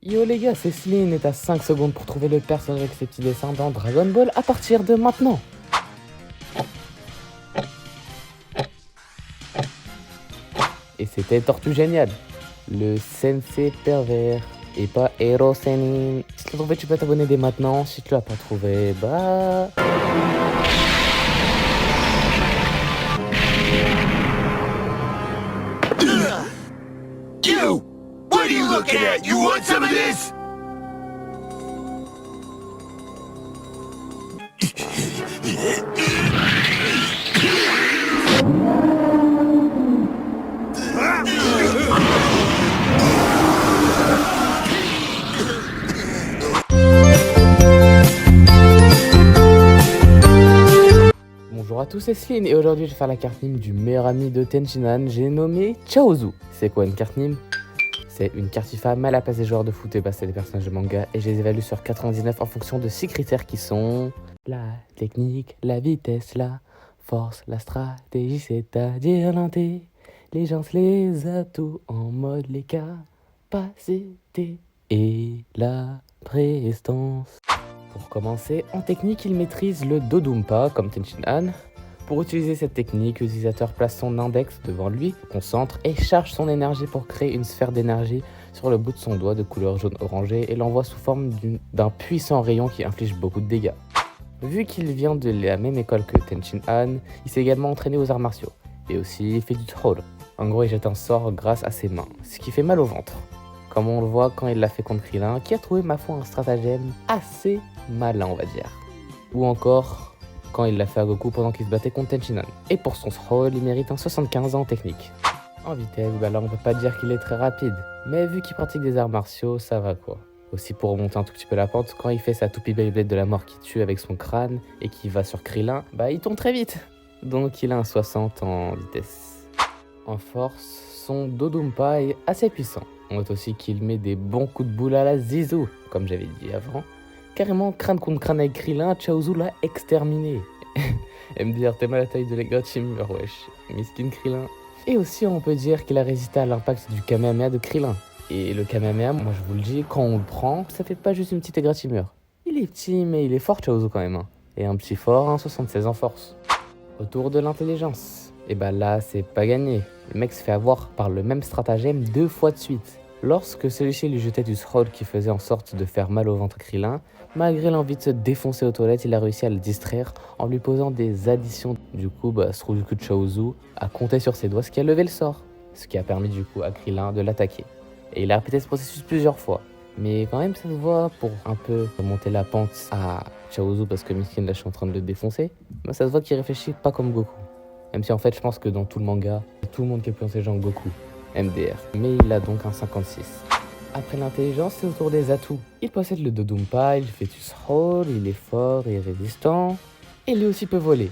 Yo les gars, c'est Sleen et t'as 5 secondes pour trouver le personnage avec ses petits dessins dans Dragon Ball à partir de maintenant. Et c'était Tortue Géniale, le sensei pervers et pas Hero Senin. Si tu l'as trouvé, tu peux t'abonner dès maintenant. Si tu l'as pas trouvé, bah... You! What are you looking at? You want some of this? Bonjour à tous, c'est Sleen et aujourd'hui je vais faire la carte Nîmes du meilleur ami de Tenshinhan, j'ai nommé Chaozu. C'est quoi une carte Nîmes? C'est une carte FIFA mais à la place des joueurs de foot et bah c'est des personnages de manga et je les évalue sur 99 en fonction de 6 critères qui sont la technique, la vitesse, la force, la stratégie, c'est-à-dire l'intelligence, les atouts en mode les capacités et la prestance. Pour commencer, en technique, il maîtrise le Dodumpa comme Tenshinhan. Pour utiliser cette technique, l'utilisateur place son index devant lui, concentre et charge son énergie pour créer une sphère d'énergie sur le bout de son doigt de couleur jaune orangé et l'envoie sous forme d'un puissant rayon qui inflige beaucoup de dégâts. Vu qu'il vient de la même école que Tenshinhan, il s'est également entraîné aux arts martiaux. Et aussi, il fait du troll. En gros, il jette un sort grâce à ses mains, ce qui fait mal au ventre. Comme on le voit quand il l'a fait contre Krillin, qui a trouvé ma foi un stratagème assez malin, on va dire. Ou encore quand il l'a fait à Goku pendant qu'il se battait contre Tenshinhan. Et pour son troll, il mérite un 75 ans en technique. En vitesse, bah là on peut pas dire qu'il est très rapide, mais vu qu'il pratique des arts martiaux, ça va quoi. Aussi pour remonter un tout petit peu la pente, quand il fait sa toupie Beyblade de la mort qui tue avec son crâne et qui va sur Krillin, bah il tombe très vite. Donc il a un 60 en vitesse. En force, son Dodumpa est assez puissant. On note aussi qu'il met des bons coups de boule à la Zizou, comme j'avais dit avant. Carrément crâne contre crâne avec Krillin, Chaozu l'a exterminé. MDR, t'es mal à la taille de l'égratignure, wesh. Miskin Krillin. Et aussi, on peut dire qu'il a résisté à l'impact du Kamehameha de Krillin. Et le Kamehameha, moi je vous le dis, quand on le prend, ça fait pas juste une petite égratignure. Il est petit, mais il est fort, Chaozu quand même. Hein. Et un petit fort, 76 en force. Autour de l'intelligence. Et bah là, c'est pas gagné. Le mec se fait avoir par le même stratagème 2 fois de suite. Lorsque celui-ci lui jetait du scroll qui faisait en sorte de faire mal au ventre Krillin, malgré l'envie de se défoncer aux toilettes, il a réussi à le distraire en lui posant des additions. Du coup, Suruku Chaozu a compté sur ses doigts, ce qui a levé le sort. Ce qui a permis du coup à Krillin de l'attaquer. Et il a répété ce processus plusieurs fois. Mais quand même, ça se voit pour un peu remonter la pente à Chaozu parce que Miskin là, je suis en train de le défoncer. Mais ça se voit qu'il réfléchit pas comme Goku. Même si en fait, je pense que dans tout le manga, tout le monde qui est plus intelligent que Goku. MDR. Mais il a donc un 56. Après l'intelligence, c'est au tour des atouts. Il possède le Dodumpa, il fait du scroll, il est fort et résistant. Et lui aussi peut voler.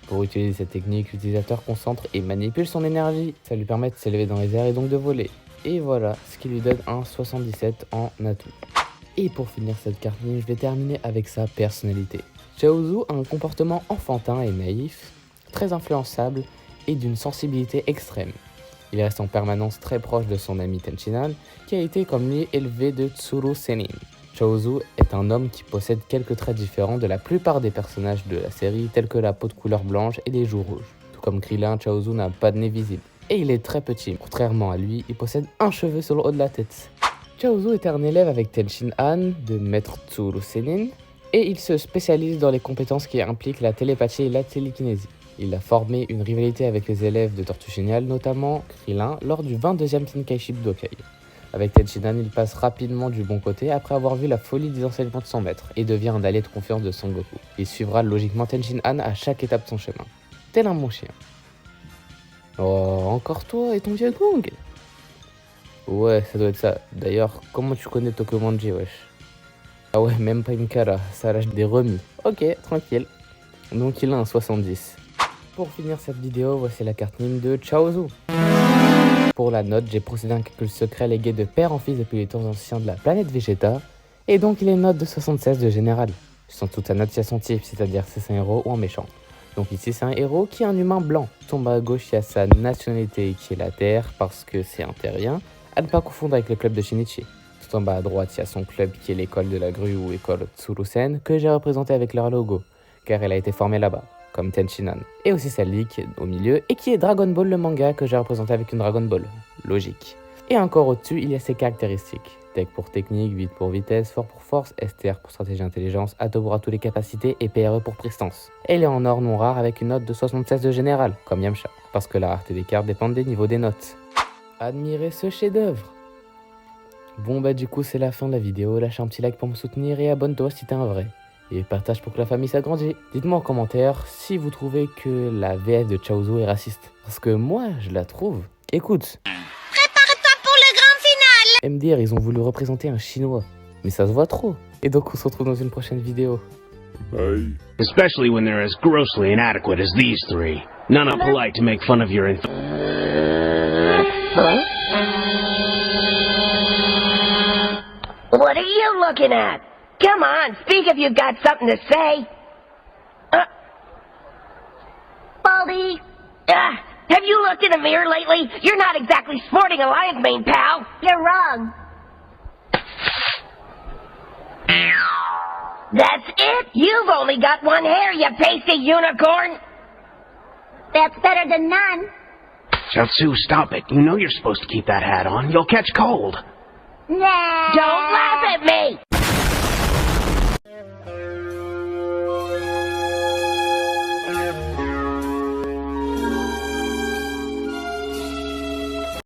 Pour utiliser cette technique, l'utilisateur concentre et manipule son énergie. Ça lui permet de s'élever dans les airs et donc de voler. Et voilà, ce qui lui donne un 77 en atout. Et pour finir cette carte, je vais terminer avec sa personnalité. Chaozu a un comportement enfantin et naïf, très influençable et d'une sensibilité extrême. Il reste en permanence très proche de son ami Tenshinhan, qui a été comme lui élevé de Tsuru Senin. Chaozu est un homme qui possède quelques traits différents de la plupart des personnages de la série, tels que la peau de couleur blanche et les joues rouges. Tout comme Krillin, Chaozu n'a pas de nez visible. Et il est très petit, contrairement à lui, il possède un cheveu sur le haut de la tête. Chaozu est un élève avec Tenshinhan de maître Tsuru Senin, et il se spécialise dans les compétences qui impliquent la télépathie et la télékinésie. Il a formé une rivalité avec les élèves de Tortue Géniale, notamment Krillin, lors du 22e Tenkaichi Budokai. Avec Tenshinhan, il passe rapidement du bon côté après avoir vu la folie des enseignements de son maître et devient un allié de confiance de Son Goku. Il suivra logiquement Tenshinhan à chaque étape de son chemin, tel un bon chien. Oh, encore toi et ton vieux gong? Ouais, ça doit être ça. D'ailleurs, comment tu connais Tokomanji, wesh? Ah ouais, même pas une cara, ça lâche des remis. Ok, tranquille. Donc il a un 70. Pour finir cette vidéo, voici la carte Nîmes de Chaozu. Pour la note, j'ai procédé à un calcul secret légué de père en fils depuis les temps anciens de la planète Vegeta, et donc il est une note de 76 de général. Sans toute sa note, il y a son type, c'est-à-dire si c'est un héros ou un méchant. Donc ici c'est un héros qui est un humain blanc. Tombe à gauche, il y a sa nationalité qui est la Terre, parce que c'est un terrien, à ne pas confondre avec le club de Shinichi. Tout en bas à droite, il y a son club qui est l'école de la grue ou école Tsurusen, que j'ai représenté avec leur logo, car elle a été formée là-bas, comme Tenshinhan. Et aussi celle-là qui est au milieu, et qui est Dragon Ball le manga, que j'ai représenté avec une Dragon Ball. Logique. Et encore au-dessus, il y a ses caractéristiques. Tech pour technique, vite pour vitesse, fort pour force, STR pour stratégie intelligence, Ato pour tous les capacités et PRE pour prestance. Elle est en or non rare avec une note de 76 de général, comme Yamcha, parce que la rareté des cartes dépend des niveaux des notes. Admirez ce chef-d'œuvre. Bon bah du coup c'est la fin de la vidéo, lâche un petit like pour me soutenir et abonne-toi si t'es un vrai. Et partage pour que la famille s'agrandisse. Dites-moi en commentaire si vous trouvez que la VF de Chaozu est raciste. Parce que moi je la trouve. Écoute. Prépare-toi pour le grand final. MDR ils ont voulu représenter un chinois. Mais ça se voit trop. Et donc on se retrouve dans une prochaine vidéo. Bye. Especially when they're as grossly inadequate as these three. None are polite to make fun of your What are you looking at? Come on, speak if you've got something to say. Baldy, have you looked in the mirror lately? You're not exactly sporting a lion's mane, pal. You're wrong. That's it? You've only got one hair, you pasty unicorn. That's better than none. Chaozu, stop it. You know you're supposed to keep that hat on. You'll catch cold. Nah. Don't laugh at me.